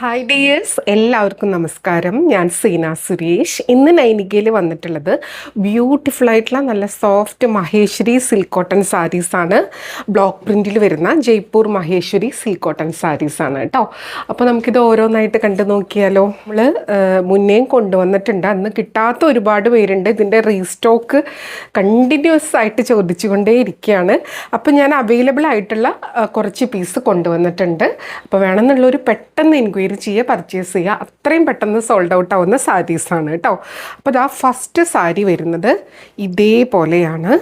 Hi dears, എല്ലാവർക്കും നമസ്കാരം. ഞാൻ സീന സുരേഷ്. ഇന്ന് നൈനികയിൽ വന്നിട്ടുള്ളത് ബ്യൂട്ടിഫുൾ ആയിട്ടുള്ള നല്ല സോഫ്റ്റ് മഹേശ്വരി സിൽക്ക് കോട്ടൺ സാരീസാണ്. ബ്ലോക്ക് പ്രിൻറ്റിൽ വരുന്ന ജയ്പൂർ മഹേശ്വരി സിൽക്ക് കോട്ടൺ സാരീസാണ് കേട്ടോ. അപ്പോൾ നമുക്കിത് ഓരോന്നായിട്ട് കണ്ടു നോക്കിയാലോ. നമ്മൾ മുന്നേയും കൊണ്ടുവന്നിട്ടുണ്ട്, അന്ന് കിട്ടാത്ത ഒരുപാട് പേരുണ്ട്. ഇതിൻ്റെ റീസ്റ്റോക്ക് കണ്ടിന്യൂസ് ആയിട്ട് ചോദിച്ചുകൊണ്ടേ ഇരിക്കുകയാണ്. അപ്പോൾ ഞാൻ അവൈലബിൾ ആയിട്ടുള്ള കുറച്ച് പീസ് കൊണ്ടുവന്നിട്ടുണ്ട്. അപ്പോൾ വേണമെന്നുള്ളൊരു പെട്ടെന്ന് എൻക്വയറി ചെയ്യുക, പർച്ചേസ് ചെയ്യുക. അത്രയും പെട്ടെന്ന് സോൾഡ് ഔട്ട് ആവുന്ന സാരീസാണ് കേട്ടോ. അപ്പോൾ ഇതാ ഫസ്റ്റ് സാരി വരുന്നത് ഇതേപോലെയാണ്.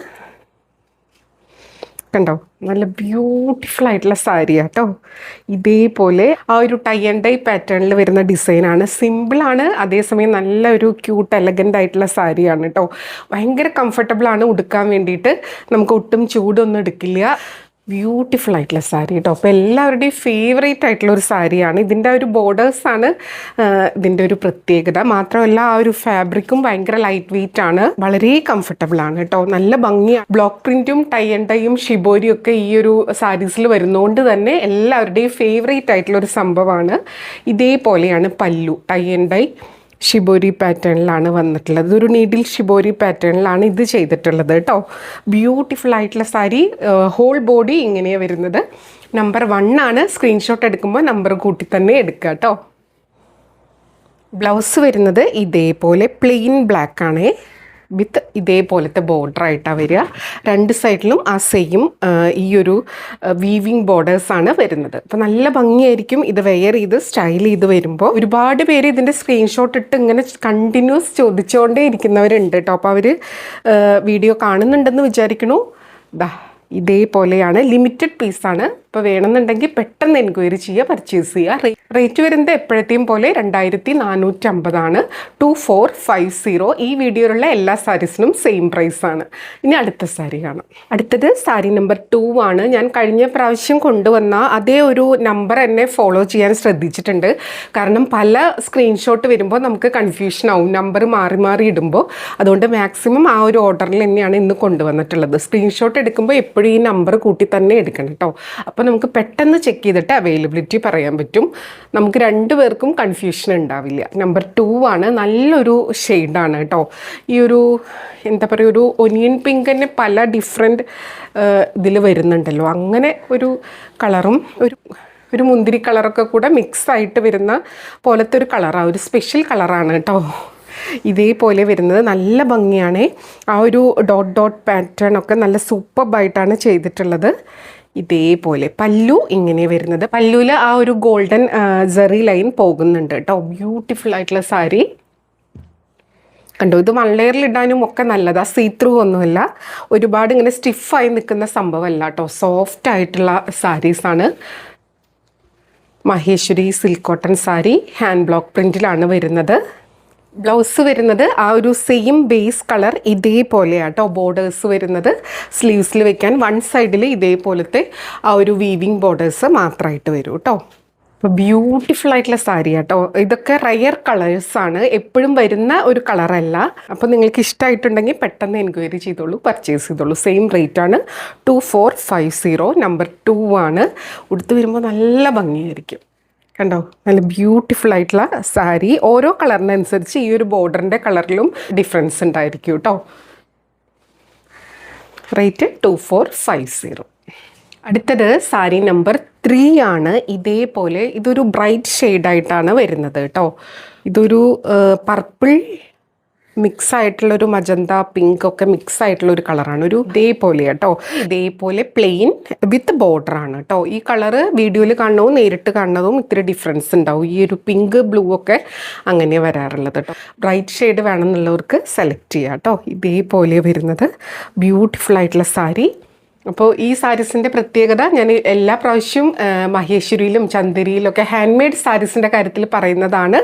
കണ്ടോ, നല്ല ബ്യൂട്ടിഫുൾ ആയിട്ടുള്ള സാരിയാണ് കേട്ടോ. ഇതേപോലെ ആ ഒരു ടൈ ആൻഡ് ഡൈ പാറ്റേണിൽ വരുന്ന ഡിസൈനാണ്. സിമ്പിളാണ്, അതേസമയം നല്ല ഒരു ക്യൂട്ട് എലഗൻ്റ് ആയിട്ടുള്ള സാരിയാണ് കേട്ടോ. ഭയങ്കര കംഫർട്ടബിളാണ് ഉടുക്കാൻ വേണ്ടിയിട്ട്. നമുക്ക് ഒട്ടും ചൂടൊന്നും എടുക്കില്ല. ബ്യൂട്ടിഫുൾ ആയിട്ടുള്ള സാരി കേട്ടോ. അപ്പോൾ എല്ലാവരുടെയും ഫേവറേറ്റ് ആയിട്ടുള്ള ഒരു സാരിയാണ്. ഇതിൻ്റെ ഒരു ബോർഡേഴ്സാണ് ഇതിൻ്റെ ഒരു പ്രത്യേകത. മാത്രമല്ല ആ ഒരു ഫാബ്രിക്കും ഭയങ്കര ലൈറ്റ് വെയിറ്റ് ആണ്, വളരെ കംഫർട്ടബിൾ ആണ് കേട്ടോ. നല്ല ഭംഗിയാണ്. ബ്ലോക്ക് പ്രിൻറ്റും ടൈ ആൻഡ് ഡൈയും ഷിബോരിയും ഒക്കെ ഈ ഒരു സാരീസിൽ വരുന്നതുകൊണ്ട് തന്നെ എല്ലാവരുടെയും ഫേവറേറ്റ് ആയിട്ടുള്ള ഒരു സംഭവമാണ്. ഇതേപോലെയാണ് പല്ലു. ടൈ ആൻഡ് ഡൈ ഷിബോരി പാറ്റേണിലാണ് വന്നിട്ടുള്ളത്. ഇതൊരു നീഡിൽ ഷിബോരി പാറ്റേണിലാണ് ഇത് ചെയ്തിട്ടുള്ളത് കേട്ടോ. ബ്യൂട്ടിഫുൾ ആയിട്ടുള്ള സാരി. ഹോൾ ബോഡി ഇങ്ങനെയാണ് വരുന്നത്. നമ്പർ 1 ആണ്. സ്ക്രീൻഷോട്ട് എടുക്കുമ്പോൾ നമ്പർ കൂട്ടി തന്നെ എടുക്കുക കേട്ടോ. ബ്ലൗസ് വരുന്നത് ഇതേപോലെ പ്ലെയിൻ ബ്ലാക്ക് ആണ്, വിത്ത് ഇതേപോലത്തെ ബോർഡറായിട്ടാണ് വരിക. രണ്ട് സൈഡിലും ആ സെയിം ഈ ഒരു വീവിങ് ബോർഡേഴ്സാണ് വരുന്നത്. അപ്പോൾ നല്ല ഭംഗിയായിരിക്കും ഇത് വെയർ ചെയ്ത് സ്റ്റൈൽ ചെയ്ത് വരുമ്പോൾ. ഒരുപാട് പേര് ഇതിൻ്റെ സ്ക്രീൻഷോട്ട് ഇട്ട് ഇങ്ങനെ കണ്ടിന്യൂസ് ചോദിച്ചുകൊണ്ടേ ഇരിക്കുന്നവരുണ്ട് കേട്ടോ. അപ്പോൾ അവർ വീഡിയോ കാണുന്നുണ്ടെന്ന് വിചാരിക്കണു. ഇതേപോലെയാണ്, ലിമിറ്റഡ് പീസാണ്. ഇപ്പോൾ വേണമെന്നുണ്ടെങ്കിൽ പെട്ടെന്ന് എൻക്വയറി ചെയ്യുക, പർച്ചേസ് ചെയ്യുക. റേറ്റ് വരുന്നത് എപ്പോഴത്തെയും പോലെ 2450 2450. ഈ വീഡിയോയിലുള്ള എല്ലാ സാരീസിനും സെയിം പ്രൈസാണ്. ഇനി അടുത്ത സാരി കാണാം. അടുത്തത് സാരി നമ്പർ 2 ആണ്. ഞാൻ കഴിഞ്ഞ പ്രാവശ്യം കൊണ്ടുവന്ന അതേ ഒരു നമ്പർ എന്നെ ഫോളോ ചെയ്യാൻ ശ്രദ്ധിച്ചിട്ടുണ്ട്. കാരണം പല സ്ക്രീൻഷോട്ട് വരുമ്പോൾ നമുക്ക് കൺഫ്യൂഷൻ ആവും, നമ്പർ മാറി മാറി ഇടുമ്പോൾ. അതുകൊണ്ട് മാക്സിമം ആ ഒരു ഓർഡറിൽ തന്നെയാണ് ഇന്ന് കൊണ്ടുവന്നിട്ടുള്ളത്. സ്ക്രീൻഷോട്ട് എടുക്കുമ്പോൾ എപ്പോഴും ഈ നമ്പർ കൂട്ടി തന്നെ എടുക്കണം കേട്ടോ. അപ്പോൾ നമുക്ക് പെട്ടെന്ന് ചെക്ക് ചെയ്തിട്ട് അവൈലബിലിറ്റി പറയാൻ പറ്റും. നമുക്ക് രണ്ടുപേർക്കും കൺഫ്യൂഷൻ ഉണ്ടാവില്ല. നമ്പർ 2 ആണ്. നല്ലൊരു ഷെയ്ഡാണ് കേട്ടോ. ഈ ഒരു എന്താ പറയുക, ഒരു ഒനിയൻ പിങ്ക് തന്നെ പല ഡിഫറെൻറ്റ് ഇതിൽ വരുന്നുണ്ടല്ലോ, അങ്ങനെ ഒരു കളറും ഒരു മുന്തിരി കളറൊക്കെ കൂടെ മിക്സ് ആയിട്ട് വരുന്ന പോലത്തെ ഒരു കളറാണ്. ഒരു സ്പെഷ്യൽ കളറാണ് കേട്ടോ. ഇതേപോലെ വരുന്നത് നല്ല ഭംഗിയാണ്. ആ ഒരു ഡോട്ട് ഡോട്ട് പാറ്റേൺ ഒക്കെ നല്ല സൂപ്പർബായിട്ടാണ് ചെയ്തിട്ടുള്ളത്. ഇതേപോലെ പല്ലു ഇങ്ങനെ വരുന്നത്. പല്ലുവിൽ ആ ഒരു ഗോൾഡൻ ജെറി ലൈൻ പോകുന്നുണ്ട് കേട്ടോ. ബ്യൂട്ടിഫുൾ ആയിട്ടുള്ള സാരി കണ്ടോ. ഇത് വൺ ലെയറിൽ ഇടാനും ഒക്കെ നല്ലതാണ്. സീ ത്രൂ ഒന്നുമല്ല, ഒരുപാട് ഇങ്ങനെ സ്റ്റിഫായി നിൽക്കുന്ന സംഭവമല്ല കേട്ടോ. സോഫ്റ്റ് ആയിട്ടുള്ള സാരീസാണ്. Maheshwari silk cotton sari hand block പ്രിൻറ്റിലാണ് വരുന്നത്. ബ്ലൗസ് വരുന്നത് ആ ഒരു സെയിം ബേസ് കളർ ഇതേപോലെയാട്ടോ. ബോർഡേഴ്സ് വരുന്നത് സ്ലീവ്സിൽ വെക്കാൻ വൺ സൈഡിൽ ഇതേപോലത്തെ ആ ഒരു വീവിങ് ബോർഡേഴ്സ് മാത്രമായിട്ട് വരും കേട്ടോ. അപ്പോൾ ബ്യൂട്ടിഫുൾ ആയിട്ടുള്ള സാരി കേട്ടോ. ഇതൊക്കെ റയർ കളേഴ്സാണ്, എപ്പോഴും വരുന്ന ഒരു കളറല്ല. അപ്പോൾ നിങ്ങൾക്ക് ഇഷ്ടമായിട്ടുണ്ടെങ്കിൽ പെട്ടെന്ന് എൻക്വയറി ചെയ്തോളൂ, പർച്ചേസ് ചെയ്തോളൂ. സെയിം റേറ്റ് ആണ്, 2450. നമ്പർ 2 ആണ്. ഉടുത്ത് വരുമ്പോൾ നല്ല ഭംഗിയായിരിക്കും. കണ്ടോ, നല്ല ബ്യൂട്ടിഫുൾ ആയിട്ടുള്ള സാരി. ഓരോ കളറിനനുസരിച്ച് ഈ ഒരു ബോർഡറിൻ്റെ കളറിലും ഡിഫറൻസ് ഉണ്ടായിരിക്കും കേട്ടോ. റേറ്റ് 2450. അടുത്തത് സാരി നമ്പർ 3 ആണ്. ഇതേപോലെ ഇതൊരു ബ്രൈറ്റ് ഷെയ്ഡായിട്ടാണ് വരുന്നത് കേട്ടോ. ഇതൊരു പർപ്പിൾ മിക്സ് ആയിട്ടുള്ളൊരു മജന്ത പിങ്ക് ഒക്കെ മിക്സ് ആയിട്ടുള്ളൊരു കളറാണ്. ഒരു ഇതേപോലെ കേട്ടോ. ഇതേപോലെ പ്ലെയിൻ വിത്ത് ബോർഡറാണ് കേട്ടോ. ഈ കളറ് വീഡിയോയിൽ കാണുന്നതും നേരിട്ട് കാണുന്നതും ഇത്തിരി ഡിഫറൻസ് ഉണ്ടാവും. ഈ ഒരു പിങ്ക് ബ്ലൂ ഒക്കെ അങ്ങനെ വരാറുള്ളത് കേട്ടോ. ബ്രൈറ്റ് ഷെയ്ഡ് വേണമെന്നുള്ളവർക്ക് സെലക്ട് ചെയ്യാം കേട്ടോ. ഇതേപോലെ വരുന്നത് ബ്യൂട്ടിഫുൾ ആയിട്ടുള്ള സാരി. അപ്പോൾ ഈ സാരീസിൻ്റെ പ്രത്യേകത ഞാൻ എല്ലാ പ്രാവശ്യവും മഹേശ്വരിയിലും ചന്ദേരിയിലൊക്കെ ഹാൻഡ് മെയ്ഡ് സാരീസിൻ്റെ കാര്യത്തിൽ പറയുന്നതാണ്.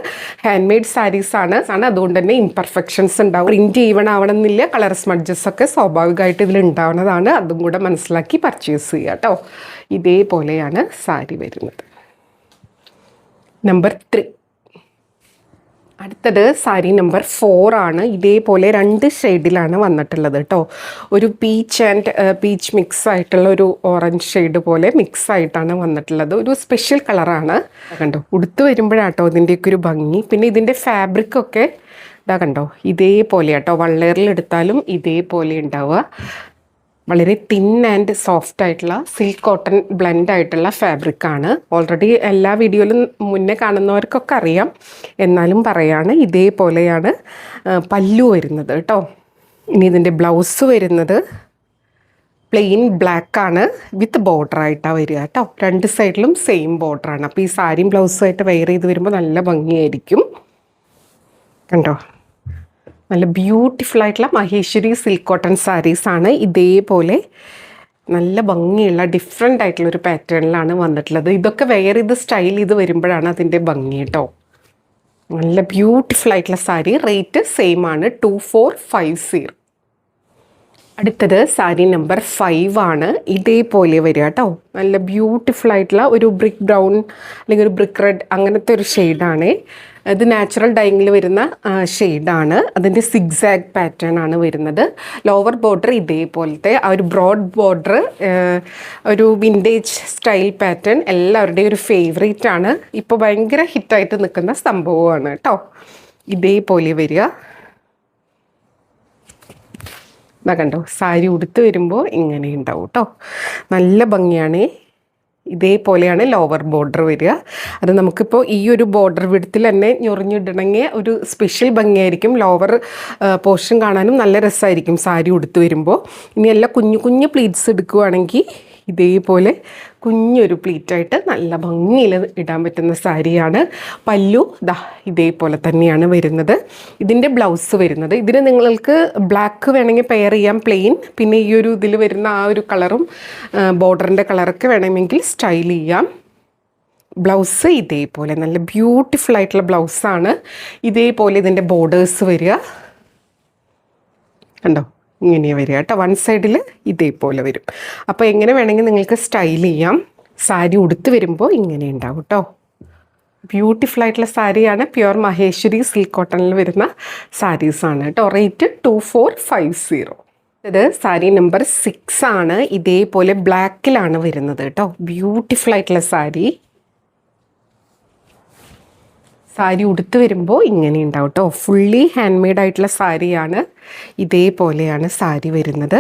ഹാൻഡ് മെയ്ഡ് സാരീസാണ്. അതുകൊണ്ട് തന്നെ ഇംപെർഫെക്ഷൻസ് ഉണ്ടാവും. പ്രിൻറ്റ് ഈവൺ ആവണമെന്നില്ല. കളർ സ്മഡ്ജസ് ഒക്കെ സ്വാഭാവികമായിട്ട് ഇതിൽ ഉണ്ടാവുന്നതാണ്. അതും കൂടെ മനസ്സിലാക്കി പർച്ചേസ് ചെയ്യുക കേട്ടോ. ഇതേപോലെയാണ് സാരി വരുന്നത്. നമ്പർ 3. അടുത്തത് സാരി നമ്പർ 4 ആണ്. ഇതേപോലെ 2 ഷെയ്ഡിലാണ് വന്നിട്ടുള്ളത് കേട്ടോ. ഒരു പീച്ച് ആൻഡ് പീച്ച് മിക്സ് ആയിട്ടുള്ള ഒരു ഓറഞ്ച് ഷെയ്ഡ് പോലെ മിക്സ് ആയിട്ടാണ് വന്നിട്ടുള്ളത്. ഒരു സ്പെഷ്യൽ കളറാണ്. കണ്ടോ, ഉടുത്ത് വരുമ്പോഴാട്ടോ ഇതിൻ്റെയൊക്കെ ഒരു ഭംഗി. പിന്നെ ഇതിൻ്റെ ഫാബ്രിക്കൊക്കെ ഇതാ കണ്ടോ, ഇതേപോലെ കേട്ടോ. വള്ളേറിലെടുത്താലും ഇതേപോലെ ഉണ്ടാവുക. വളരെ തിൻ ആൻഡ് സോഫ്റ്റ് ആയിട്ടുള്ള സിൽക്ക് കോട്ടൺ ബ്ലെൻഡ് ആയിട്ടുള്ള ഫാബ്രിക്കാണ്. ഓൾറെഡി എല്ലാ വീഡിയോയിലും മുന്നേ കാണുന്നവർക്കൊക്കെ അറിയാം, എന്നാലും പറയാണ്. ഇതേപോലെയാണ് പല്ലു വരുന്നത് കേട്ടോ. ഇനി ഇതിൻ്റെ ബ്ലൗസ് വരുന്നത് പ്ലെയിൻ ബ്ലാക്ക് ആണ്, വിത്ത് ബോർഡർ ആയിട്ടാണ് വരിക കേട്ടോ. 2 സൈഡിലും സെയിം ബോർഡറാണ്. അപ്പോൾ ഈ സാരിയും ബ്ലൗസുമായിട്ട് വെയർ ചെയ്ത് വരുമ്പോൾ നല്ല ഭംഗിയായിരിക്കും. കണ്ടോ, നല്ല ബ്യൂട്ടിഫുൾ ആയിട്ടുള്ള മഹേശ്വരി സിൽക്ക് കോട്ടൺ സാരീസാണ്. ഇതേപോലെ നല്ല ഭംഗിയുള്ള ഡിഫറെൻ്റ് ആയിട്ടുള്ളൊരു പാറ്റേണിലാണ് വന്നിട്ടുള്ളത്. ഇതൊക്കെ വെയർ ചെയ്ത് സ്റ്റൈൽ ചെയ്ത് വരുമ്പോഴാണ് അതിൻ്റെ ഭംഗി കേട്ടോ. നല്ല ബ്യൂട്ടിഫുൾ ആയിട്ടുള്ള സാരി. റേറ്റ് സെയിം ആണ്, 2450. അടുത്തത് സാരി നമ്പർ 5 ആണ്. ഇതേപോലെ വരിക കേട്ടോ. നല്ല ബ്യൂട്ടിഫുൾ ആയിട്ടുള്ള ഒരു ബ്രിക്ക് ബ്രൗൺ അല്ലെങ്കിൽ ഒരു ബ്രിക്ക് റെഡ് അങ്ങനത്തെ ഒരു ഷെയ്ഡാണ്. ഇത് നാച്ചുറൽ ഡൈങ്ങിൽ വരുന്ന ഷെയ്ഡാണ്. അതിൻ്റെ സിഗ്സാഗ് പാറ്റേൺ ആണ് വരുന്നത്. ലോവർ ബോർഡർ ഇതേപോലത്തെ ആ ഒരു ബ്രോഡ് ബോർഡർ, ഒരു വിൻറ്റേജ് സ്റ്റൈൽ പാറ്റേൺ എല്ലാവരുടെയും ഒരു ഫേവറേറ്റ് ആണ്. ഇപ്പോൾ ഭയങ്കര ഹിറ്റായിട്ട് നിൽക്കുന്ന സംഭവമാണ് കേട്ടോ. ഇതേപോലെ വരിക. ഇതാ കണ്ടോ, സാരി ഉടുത്ത് വരുമ്പോൾ ഇങ്ങനെ ഉണ്ടാവും കേട്ടോ. നല്ല ഭംഗിയാണ്. ഇതേപോലെയാണ് ലോവർ ബോർഡർ വരിക. അത് നമുക്കിപ്പോൾ ഈ ഒരു ബോർഡർ വിഡ്ത്തിൽ തന്നെ ഞൊറിഞ്ഞിടണമെങ്കിൽ ഒരു സ്പെഷ്യൽ ഭംഗിയായിരിക്കും. ലോവർ പോർഷൻ കാണാനും നല്ല രസമായിരിക്കും സാരി ഉടുത്ത് വരുമ്പോൾ. ഇനി എല്ലാം കുഞ്ഞു കുഞ്ഞു പ്ലീറ്റ്സ് എടുക്കുകയാണെങ്കിൽ ഇതേപോലെ കുഞ്ഞൊരു പ്ലീറ്റായിട്ട് നല്ല ഭംഗിയിൽ ഇടാൻ പറ്റുന്ന സാരിയാണ്. പല്ലു ദാ ഇതേപോലെ തന്നെയാണ് വരുന്നത്. ഇതിൻ്റെ ബ്ലൗസ് വരുന്നത്, ഇതിന് നിങ്ങൾക്ക് ബ്ലാക്ക് വേണമെങ്കിൽ പെയർ ചെയ്യാം പ്ലെയിൻ. പിന്നെ ഈ ഒരു ഇതിൽ വരുന്ന ആ ഒരു കളറും ബോർഡറിൻ്റെ കളറൊക്കെ വേണമെങ്കിൽ സ്റ്റൈൽ ചെയ്യാം. ബ്ലൗസ് ഇതേപോലെ നല്ല ബ്യൂട്ടിഫുൾ ആയിട്ടുള്ള ബ്ലൗസാണ്. ഇതേപോലെ ഇതിൻ്റെ ബോർഡേഴ്സ് വരിക കണ്ടോ, ഇങ്ങനെയാണ് വരിക കേട്ടോ. 1 സൈഡിൽ ഇതേപോലെ വരും. അപ്പോൾ എങ്ങനെ വേണമെങ്കിൽ നിങ്ങൾക്ക് സ്റ്റൈൽ ചെയ്യാം. സാരി ഉടുത്ത് വരുമ്പോൾ ഇങ്ങനെ ഉണ്ടാവും കേട്ടോ. ബ്യൂട്ടിഫുൾ ആയിട്ടുള്ള സാരിയാണ്. പ്യുവർ മഹേശ്വരി സിൽക്ക് കോട്ടണിൽ വരുന്ന സാരീസാണ് കേട്ടോ. റേറ്റ് 2450. ഇത് സാരി നമ്പർ 6 ആണ്. ഇതേപോലെ ബ്ലാക്കിലാണ് വരുന്നത് കേട്ടോ. ബ്യൂട്ടിഫുൾ ആയിട്ടുള്ള സാരി. സാരി ഉടുത്ത് വരുമ്പോൾ ഇങ്ങനെ ഉണ്ടാവും കേട്ടോ. ഫുള്ളി ഹാൻഡ് മെയ്ഡ് ആയിട്ടുള്ള സാരിയാണ്. ഇതേപോലെയാണ് സാരി വരുന്നത്.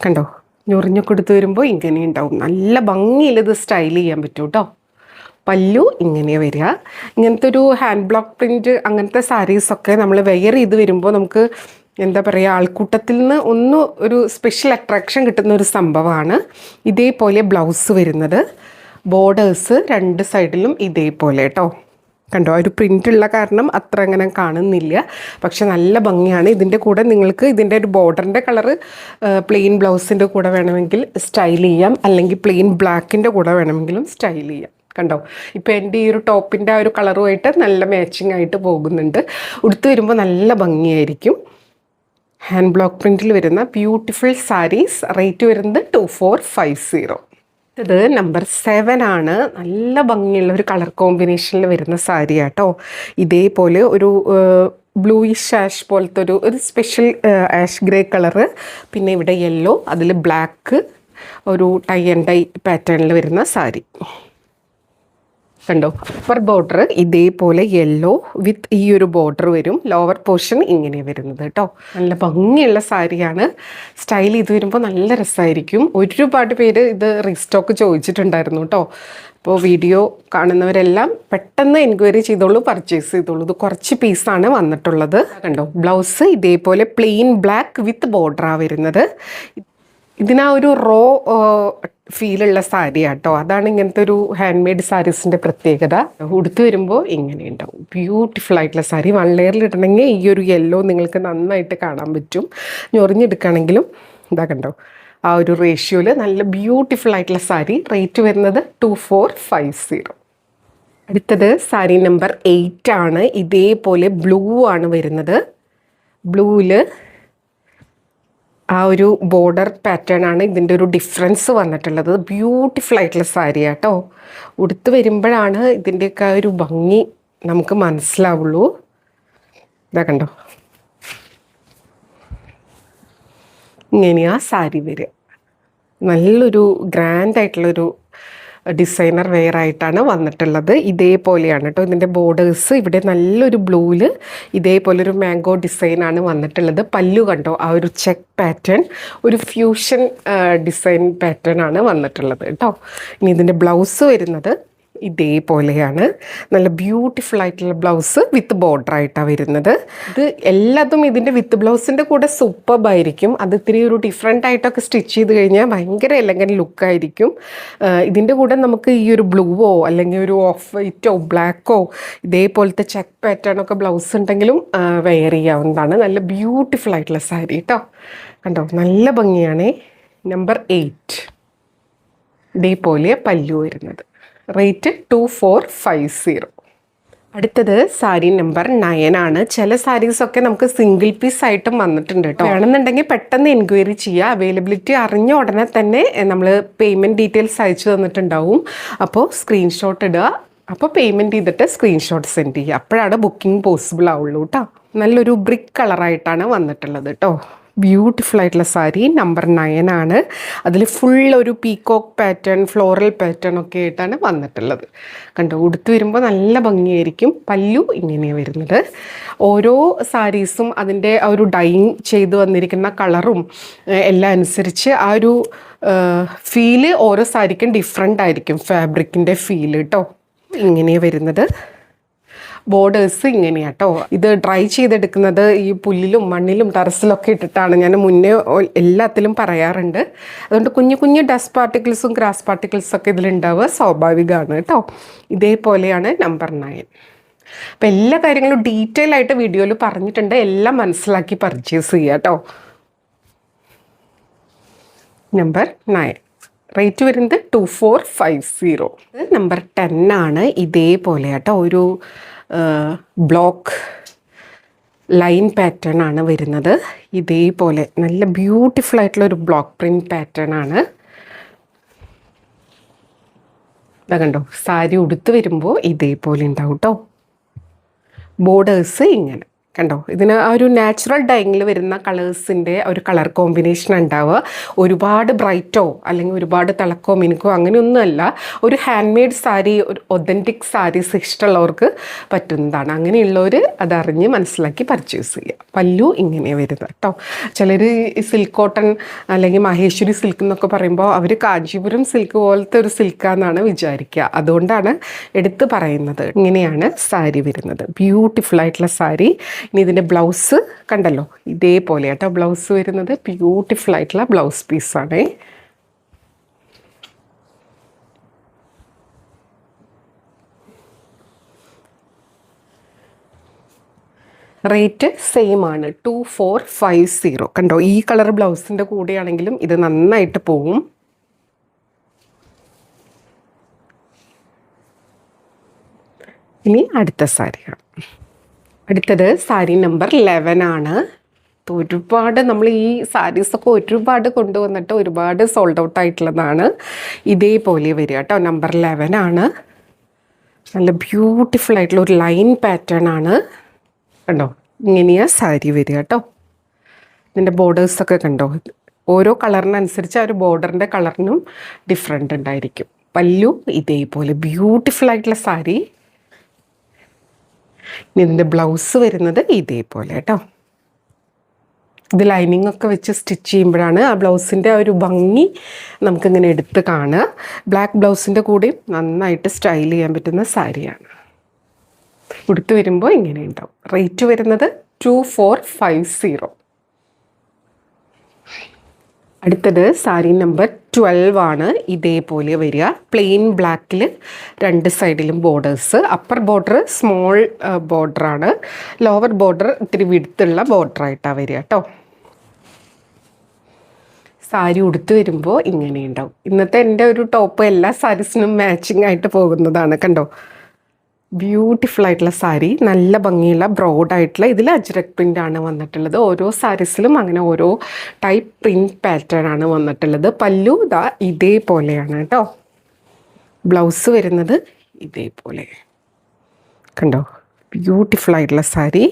കണ്ടോ, ഞൊറിഞ്ഞൊക്കെ എടുത്ത് വരുമ്പോൾ ഇങ്ങനെ ഉണ്ടാവും. നല്ല ഭംഗിയിൽ ഇത് സ്റ്റൈൽ ചെയ്യാൻ പറ്റും കേട്ടോ. പല്ലു ഇങ്ങനെ വരിക. ഇങ്ങനത്തെ ഒരു ഹാൻഡ് ബ്ലോക്ക് പ്രിൻറ്റ് അങ്ങനത്തെ സാരീസൊക്കെ നമ്മൾ വെയർ ചെയ്ത് വരുമ്പോൾ നമുക്ക് എന്താ പറയുക, ആൾക്കൂട്ടത്തിൽ നിന്ന് ഒരു സ്പെഷ്യൽ അട്രാക്ഷൻ കിട്ടുന്ന ഒരു സംഭവമാണ്. ഇതേപോലെ ബ്ലൗസ് വരുന്നത്. ബോർഡേഴ്സ് 2 സൈഡിലും ഇതേപോലെ കേട്ടോ. കണ്ടോ, ഒരു പ്രിൻ്റുള്ള കാരണം അത്ര അങ്ങനെ കാണുന്നില്ല, പക്ഷെ നല്ല ഭംഗിയാണ്. ഇതിൻ്റെ കൂടെ നിങ്ങൾക്ക് ഇതിൻ്റെ ഒരു ബോർഡറിൻ്റെ കളറ് പ്ലെയിൻ ബ്ലൗസിൻ്റെ കൂടെ വേണമെങ്കിൽ സ്റ്റൈൽ ചെയ്യാം, അല്ലെങ്കിൽ പ്ലെയിൻ ബ്ലാക്കിൻ്റെ കൂടെ വേണമെങ്കിലും സ്റ്റൈൽ ചെയ്യാം. കണ്ടോ, ഇപ്പോൾ എൻ്റെ ഈ ഒരു ടോപ്പിൻ്റെ ആ ഒരു കളറുമായിട്ട് നല്ല മാച്ചിങ് ആയിട്ട് പോകുന്നുണ്ട്. ഉടുത്ത് വരുമ്പോൾ നല്ല ഭംഗിയായിരിക്കും. ഹാൻഡ് ബ്ലോക്ക് പ്രിൻറ്റിൽ വരുന്ന ബ്യൂട്ടിഫുൾ സാരീസ്. റേറ്റ് വരുന്നത് 2450. ഇത് നമ്പർ 7 ആണ്. നല്ല ഭംഗിയുള്ള ഒരു കളർ കോമ്പിനേഷനിൽ വരുന്ന സാരി കേട്ടോ. ഇതേപോലെ ഒരു ബ്ലൂയിഷ് ആഷ് പോലത്തെ ഒരു സ്പെഷ്യൽ ആഷ് ഗ്രേ കളറ്, പിന്നെ ഇവിടെ യെല്ലോ, അതിൽ ബ്ലാക്ക്, ഒരു ടൈ ആൻഡ് ഡൈ പാറ്റേണിൽ വരുന്ന സാരി. കണ്ടോ, അപ്പർ ബോർഡർ ഇതേപോലെ യെല്ലോ വിത്ത് ഈ ഒരു ബോർഡർ വരും. ലോവർ പോർഷൻ ഇങ്ങനെ വരുന്നത് കേട്ടോ. നല്ല ഭംഗിയുള്ള സാരിയാണ്. സ്റ്റൈൽ ചെയ്ത് വരുമ്പോൾ നല്ല രസമായിരിക്കും. ഒരുപാട് പേര് ഇത് റീസ്റ്റോക്ക് ചോദിച്ചിട്ടുണ്ടായിരുന്നു കേട്ടോ. അപ്പോൾ വീഡിയോ കാണുന്നവരെല്ലാം പെട്ടെന്ന് എൻക്വയറി ചെയ്തോളൂ, പർച്ചേസ് ചെയ്തോളൂ. ഇത് കുറച്ച് പീസാണ് വന്നിട്ടുള്ളത്. കണ്ടോ, ബ്ലൗസ് ഇതേപോലെ പ്ലെയിൻ ബ്ലാക്ക് വിത്ത് ബോർഡറാണ് വരുന്നത്. ഇതിനാ ഒരു റോ ഫീലുള്ള സാരിയാണ് കേട്ടോ. അതാണ് ഇങ്ങനത്തെ ഒരു ഹാൻഡ് മെയ്ഡ് സാരീസിൻ്റെ പ്രത്യേകത. ഉടുത്ത് വരുമ്പോൾ ഇങ്ങനെ ഉണ്ടാവും. ബ്യൂട്ടിഫുൾ ആയിട്ടുള്ള സാരി. 1 ലെയറിൽ ഇടണമെങ്കിൽ ഈ ഒരു യെല്ലോ നിങ്ങൾക്ക് നന്നായിട്ട് കാണാൻ പറ്റും. ഞൊറിഞ്ഞെടുക്കുകയാണെങ്കിലും ഇതാ കണ്ടോ, ആ ഒരു റേഷ്യോയിൽ നല്ല ബ്യൂട്ടിഫുൾ ആയിട്ടുള്ള സാരി. റേറ്റ് വരുന്നത് 2450. അടുത്തത് സാരി നമ്പർ 8 ആണ്. ഇതേപോലെ ബ്ലൂ ആണ് വരുന്നത്. ബ്ലൂവിൽ ആ ഒരു ബോർഡർ പാറ്റേൺ ആണ് ഇതിൻ്റെ ഒരു ഡിഫറൻസ് വന്നിട്ടുള്ളത്. ബ്യൂട്ടിഫുൾ ആയിട്ടുള്ള സാരി കേട്ടോ. ഉടുത്ത് വരുമ്പോഴാണ് ഇതിൻ്റെയൊക്കെ ഒരു ഭംഗി നമുക്ക് മനസ്സിലാവുള്ളൂ. ഇതാ കണ്ടോ, ഇങ്ങനെയാ സാരി വരിക. നല്ലൊരു ഗ്രാൻഡായിട്ടുള്ളൊരു ഡിസൈനർ വെയർ ആയിട്ടാണ് വന്നിട്ടുള്ളത്. ഇതേപോലെയാണ് കേട്ടോ ഇതിൻ്റെ ബോർഡേഴ്സ്. ഇവിടെ നല്ലൊരു ബ്ലൂവിൽ ഇതേപോലൊരു മാംഗോ ഡിസൈനാണ് വന്നിട്ടുള്ളത്. പല്ലു കണ്ടോ, ആ ഒരു ചെക്ക് പാറ്റേൺ, ഒരു ഫ്യൂഷൻ ഡിസൈൻ പാറ്റേൺ ആണ് വന്നിട്ടുള്ളത് കേട്ടോ. ഇനി ഇതിൻ്റെ ബ്ലൗസ് വരുന്നത് ഇതേപോലെയാണ്. നല്ല ബ്യൂട്ടിഫുൾ ആയിട്ടുള്ള ബ്ലൗസ് വിത്ത് ബോർഡർ ആയിട്ടാണ് വരുന്നത്. ഇത് എല്ലാതും ഇതിൻ്റെ വിത്ത് ബ്ലൗസിൻ്റെ കൂടെ സൂപ്പർബായിരിക്കും. അത് ഇത്തിരി ഒരു ഡിഫറെൻ്റ് ആയിട്ടൊക്കെ സ്റ്റിച്ച് ചെയ്ത് കഴിഞ്ഞാൽ ഭയങ്കര എലഗൻറ്റ് ലുക്കായിരിക്കും. ഇതിൻ്റെ കൂടെ നമുക്ക് ഈ ഒരു ബ്ലൂവോ അല്ലെങ്കിൽ ഒരു ഓഫ് വൈറ്റോ ബ്ലാക്കോ ഇതേപോലത്തെ ചെക്ക് പാറ്റേണൊക്കെ ബ്ലൗസ് ഉണ്ടെങ്കിലും വെയർ ചെയ്യാവുന്നതാണ്. നല്ല ബ്യൂട്ടിഫുൾ ആയിട്ടുള്ള സാരി കേട്ടോ. കണ്ടോ, നല്ല ഭംഗിയാണേ. നമ്പർ 8 ഇതേപോലെ പല്ലു വരുന്നത്. റേറ്റ് 2450. അടുത്തത് സാരി നമ്പർ 9 ആണ്. ചില സാരീസൊക്കെ നമുക്ക് സിംഗിൾ പീസ് ആയിട്ടും വന്നിട്ടുണ്ട് കേട്ടോ. വേണമെന്നുണ്ടെങ്കിൽ പെട്ടെന്ന് എൻക്വയറി ചെയ്യുക. അവൈലബിലിറ്റി അറിഞ്ഞ ഉടനെ തന്നെ നമ്മൾ പേയ്മെൻറ്റ് ഡീറ്റെയിൽസ് അയച്ചു തന്നിട്ടുണ്ടാവും. അപ്പോൾ സ്ക്രീൻഷോട്ട് ഇടുക. അപ്പോൾ പേയ്മെൻറ്റ് ചെയ്തിട്ട് സ്ക്രീൻഷോട്ട് സെൻഡ് ചെയ്യുക. അപ്പോഴാണ് ബുക്കിംഗ് പോസിബിൾ ആവുള്ളൂ കേട്ടോ. നല്ലൊരു ബ്രിക്ക് കളറായിട്ടാണ് വന്നിട്ടുള്ളത് കേട്ടോ. ബ്യൂട്ടിഫുൾ ആയിട്ടുള്ള സാരി നമ്പർ 9 ആണ്. അതിൽ ഫുൾ ഒരു പീകോക്ക് പാറ്റേൺ, ഫ്ലോറൽ പാറ്റേൺ ഒക്കെ ആയിട്ടാണ് വന്നിട്ടുള്ളത്. കണ്ടോ, ഉടുത്ത് വരുമ്പോൾ നല്ല ഭംഗിയായിരിക്കും. പല്ലു ഇങ്ങനെയാണ് വരുന്നത്. ഓരോ സാരീസും അതിൻ്റെ ആ ഒരു ഡൈയിങ് ചെയ്ത് വന്നിരിക്കുന്ന കളറും എല്ലാം അനുസരിച്ച് ആ ഒരു ഫീല് ഓരോ സാരിക്കും ഡിഫറെൻ്റ് ആയിരിക്കും. ഫാബ്രിക്കിൻ്റെ ഫീല് കേട്ടോ. ഇങ്ങനെയാണ് വരുന്നത്. ബോർഡേഴ്സ് ഇങ്ങനെയാട്ടോ. ഇത് ഡ്രൈ ചെയ്തെടുക്കുന്നത് ഈ പുല്ലിലും മണ്ണിലും ടെറസിലൊക്കെ ഇട്ടിട്ടാണ്. ഞാൻ മുന്നേ എല്ലാത്തിലും പറയാറുണ്ട്. അതുകൊണ്ട് കുഞ്ഞു കുഞ്ഞു ഡസ്റ്റ് പാർട്ടിക്കിൾസും ഗ്രാസ് പാർട്ടിക്കിൾസൊക്കെ ഇതിലുണ്ടാവുക സ്വാഭാവികമാണ് കേട്ടോ. ഇതേപോലെയാണ് നമ്പർ 9. അപ്പം എല്ലാ കാര്യങ്ങളും ഡീറ്റെയിൽ ആയിട്ട് വീഡിയോയിൽ പറഞ്ഞിട്ടുണ്ട്. എല്ലാം മനസ്സിലാക്കി പർച്ചേസ് ചെയ്യുക കേട്ടോ. നമ്പർ 9 റേറ്റ് വരുന്നത് 2450. നമ്പർ 10 ആണ്. ഇതേപോലെ കേട്ടോ, ഒരു ബ്ലോക്ക് ലൈൻ പാറ്റേൺ ആണ് വരുന്നത്. ഇതേപോലെ നല്ല ബ്യൂട്ടിഫുൾ ആയിട്ടുള്ള ഒരു ബ്ലോക്ക് പ്രിൻറ്റ് പാറ്റേൺ ആണ്. ഇതാ കണ്ടോ, സാരി ഉടുത്ത് വരുമ്പോൾ ഇതേപോലെ ഉണ്ടാവും കേട്ടോ. ബോർഡേഴ്സ് ഇങ്ങനെ കണ്ടോ. ഇതിന് ആ ഒരു നാച്ചുറൽ ഡൈങ്ങിൽ വരുന്ന കളേഴ്സിൻ്റെ ഒരു കളർ കോമ്പിനേഷൻ ഉണ്ടാവുക. ഒരുപാട് ബ്രൈറ്റോ അല്ലെങ്കിൽ ഒരുപാട് തിളക്കോ മിനുക്കോ അങ്ങനെയൊന്നുമല്ല. ഒരു ഹാൻഡ് മെയ്ഡ് സാരി, ഒരു ഒതൻറ്റിക് സാരീസ് ഇഷ്ടമുള്ളവർക്ക് പറ്റുന്നതാണ്. അങ്ങനെയുള്ളവർ അതറിഞ്ഞ് മനസ്സിലാക്കി പർച്ചേസ് ചെയ്യുക. പല്ലു ഇങ്ങനെ വരുന്നത് കേട്ടോ. ചിലർ സിൽക്ക് കോട്ടൺ അല്ലെങ്കിൽ മഹേശ്വരി സിൽക്ക് എന്നൊക്കെ പറയുമ്പോൾ അവർ കാഞ്ചീപുരം സിൽക്ക് പോലത്തെ ഒരു സിൽക്കാന്നാണ് വിചാരിക്കുക. അതുകൊണ്ടാണ് എടുത്ത് പറയുന്നത്. ഇങ്ങനെയാണ് സാരി വരുന്നത്. ബ്യൂട്ടിഫുൾ ആയിട്ടുള്ള സാരി. ഇനി ഇതിൻ്റെ ബ്ലൗസ് കണ്ടല്ലോ, ഇതേപോലെ കേട്ടോ ബ്ലൗസ് വരുന്നത്. ബ്യൂട്ടിഫുൾ ആയിട്ടുള്ള ബ്ലൗസ് പീസാണ്. റേറ്റ് സെയിം ആണ്, 2450. കണ്ടോ, ഈ കളർ ബ്ലൗസിൻ്റെ കൂടെയാണെങ്കിലും ഇത് നന്നായിട്ട് പോവും. ഇനി അടുത്ത സാരിയാണ്. അടുത്തത് സാരി നമ്പർ 11 ആണ്. ഒരുപാട് നമ്മൾ ഈ സാരീസൊക്കെ ഒരുപാട് കൊണ്ടുവന്നിട്ട് ഒരുപാട് സോൾഡ് ഔട്ട് ആയിട്ടുള്ളതാണ്. ഇതേപോലെ വരിക കേട്ടോ. നമ്പർ 11 ആണ്. നല്ല ബ്യൂട്ടിഫുൾ ആയിട്ടുള്ള ഒരു ലൈൻ പാറ്റേൺ ആണ്. കണ്ടോ, ഇങ്ങനെയാണ് സാരി വരിക കേട്ടോ. ഇതിൻ്റെ ബോർഡേഴ്സൊക്കെ കണ്ടോ, ഓരോ കളറിനനുസരിച്ച് ആ ഒരു ബോർഡറിൻ്റെ കളറിനും ഡിഫറെൻ്റ് ഉണ്ടായിരിക്കും. പല്ലു ഇതേപോലെ ബ്യൂട്ടിഫുൾ ആയിട്ടുള്ള സാരി. ഇനി ഇതിൻ്റെ ബ്ലൗസ് വരുന്നത് ഇതേപോലെ കേട്ടോ. ഇത് ലൈനിങ് ഒക്കെ വെച്ച് സ്റ്റിച്ച് ചെയ്യുമ്പോഴാണ് ആ ബ്ലൗസിൻ്റെ ആ ഒരു ഭംഗി നമുക്കിങ്ങനെ എടുത്ത് കാണുക. ബ്ലാക്ക് ബ്ലൗസിൻ്റെ കൂടെയും നന്നായിട്ട് സ്റ്റൈൽ ചെയ്യാൻ പറ്റുന്ന സാരിയാണ്. ഉടുത്ത് വരുമ്പോൾ ഇങ്ങനെ ഉണ്ടാവും. റേറ്റ് വരുന്നത് 2450. അടുത്തത് സാരി നമ്പർ 12 ആണ്. ഇതേപോലെ വരിക. പ്ലെയിൻ ബ്ലാക്കിൽ രണ്ട് സൈഡിലും ബോർഡേഴ്സ്. അപ്പർ ബോർഡർ സ്മോൾ ബോർഡറാണ്. ലോവർ ബോർഡർ ഇത്തിരി വിടുത്തുള്ള ബോർഡറായിട്ടാണ് വരിക കേട്ടോ. സാരി ഉടുത്ത് വരുമ്പോൾ ഇങ്ങനെ ഉണ്ടാവും. ഇന്നത്തെ എൻ്റെ ഒരു ടോപ്പ് എല്ലാ സാരീസിനും മാച്ചിങ് ആയിട്ട് പോകുന്നതാണ്. കണ്ടോ, ബ്യൂട്ടിഫുൾ ആയിട്ടുള്ള സാരി. നല്ല ഭംഗിയുള്ള ബ്രോഡായിട്ടുള്ള ഇതിൽ അജ്രക് പ്രിൻ്റ് ആണ് വന്നിട്ടുള്ളത്. ഓരോ സാരീസിലും അങ്ങനെ ഓരോ ടൈപ്പ് പ്രിൻറ്റ് പാറ്റേൺ ആണ് വന്നിട്ടുള്ളത്. പല്ലു ഇതാ ഇതേപോലെയാണ് കേട്ടോ. ബ്ലൗസ് വരുന്നത് ഇതേപോലെ. കണ്ടോ, ബ്യൂട്ടിഫുൾ ആയിട്ടുള്ള സാരി.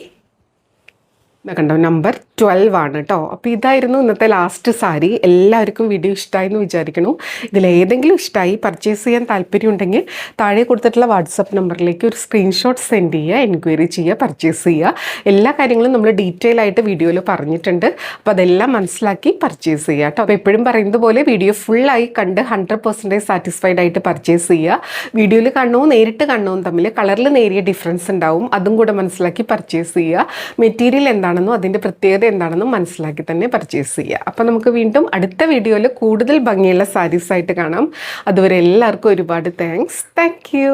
കണ്ടോ, നമ്പർ 12 ആണ് കേട്ടോ. അപ്പോൾ ഇതായിരുന്നു ഇന്നത്തെ ലാസ്റ്റ് സാരി. എല്ലാവർക്കും വീഡിയോ ഇഷ്ടമായി എന്ന് വിചാരിക്കണു. ഇതിലേതെങ്കിലും ഇഷ്ടമായി, പർച്ചേസ് ചെയ്യാൻ താല്പര്യമുണ്ടെങ്കിൽ താഴെ കൊടുത്തിട്ടുള്ള വാട്സപ്പ് നമ്പറിലേക്ക് ഒരു സ്ക്രീൻഷോട്ട് സെൻഡ് ചെയ്യുക, എൻക്വയറി ചെയ്യുക, പർച്ചേസ് ചെയ്യുക. എല്ലാ കാര്യങ്ങളും നമ്മൾ ഡീറ്റെയിൽ ആയിട്ട് വീഡിയോയിൽ പറഞ്ഞിട്ടുണ്ട്. അപ്പോൾ അതെല്ലാം മനസ്സിലാക്കി പർച്ചേസ് ചെയ്യുക കേട്ടോ. അപ്പോൾ എപ്പോഴും പറയുന്നത് പോലെ വീഡിയോ ഫുള്ളായി കണ്ട് 100% സാറ്റിസ്ഫൈഡ് ആയിട്ട് പർച്ചേസ് ചെയ്യുക. വീഡിയോയിൽ കാണുന്നതും നേരിട്ട് കാണുന്നതും തമ്മിൽ കളറിൽ നേരിയ ഡിഫറൻസ് ഉണ്ടാവും, അതും കൂടെ മനസ്സിലാക്കി പർച്ചേസ് ചെയ്യുക. മെറ്റീരിയൽ എന്താണെന്നും അതിൻ്റെ പ്രത്യേകത എന്താണെന്നും മനസ്സിലാക്കി തന്നെ പർച്ചേസ് ചെയ്യുക. അപ്പോൾ നമുക്ക് വീണ്ടും അടുത്ത വീഡിയോയിൽ കൂടുതൽ ഭംഗിയുള്ള സാരീസായിട്ട് കാണാം. അതുവരെ എല്ലാവർക്കും ഒരുപാട് താങ്ക്സ്. Thank you.